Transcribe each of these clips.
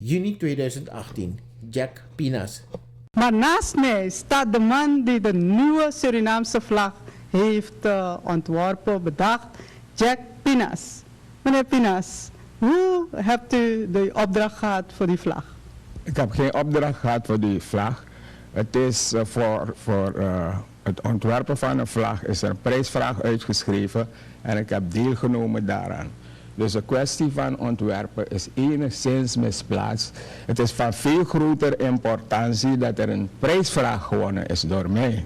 Juni 2018, Jack Pinas. Maar naast mij staat de man die de nieuwe Surinaamse vlag heeft ontworpen, bedacht, Jack Pinas. Meneer Pinas, hoe hebt u de opdracht gehad voor die vlag? Ik heb geen opdracht gehad voor die vlag. Het is voor het ontwerpen van een vlag is er een prijsvraag uitgeschreven en ik heb deelgenomen daaraan. Dus de kwestie van ontwerpen is enigszins misplaatst. Het is van veel groter importantie dat er een prijsvraag gewonnen is door mij.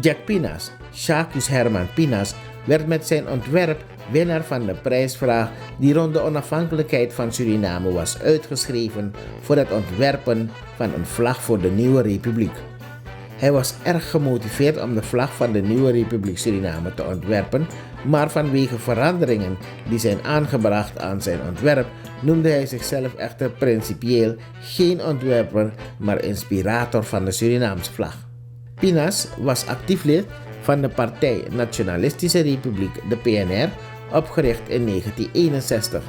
Jack Pinas, Jacques Herman Pinas, werd met zijn ontwerp winnaar van de prijsvraag die rond de onafhankelijkheid van Suriname was uitgeschreven voor het ontwerpen van een vlag voor de nieuwe republiek. Hij was erg gemotiveerd om de vlag van de nieuwe Republiek Suriname te ontwerpen, maar vanwege veranderingen die zijn aangebracht aan zijn ontwerp noemde hij zichzelf echter principieel geen ontwerper, maar inspirator van de Surinaamse vlag. Pinas was actief lid van de Partij Nationalistische Republiek, de PNR, opgericht in 1961.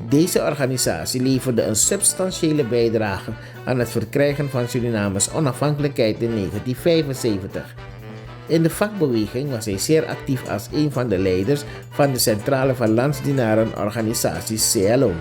Deze organisatie leverde een substantiële bijdrage aan het verkrijgen van Surinames onafhankelijkheid in 1975. In de vakbeweging was hij zeer actief als een van de leiders van de Centrale van Landsdienarenorganisatie CLO.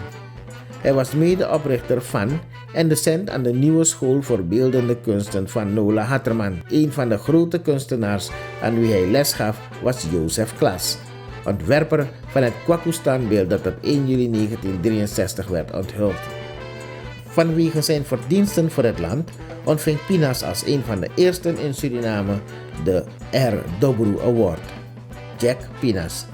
Hij was medeoprichter van en docent aan de Nieuwe School voor Beeldende Kunsten van Nola Hatterman. Een van de grote kunstenaars aan wie hij les gaf was Joseph Klas, ontwerper van het Kwaku-standbeeld dat op 1 juli 1963 werd onthuld. Vanwege zijn verdiensten voor het land ontving Pinas als een van de eersten in Suriname de R. Dobru Award. Jack Pinas.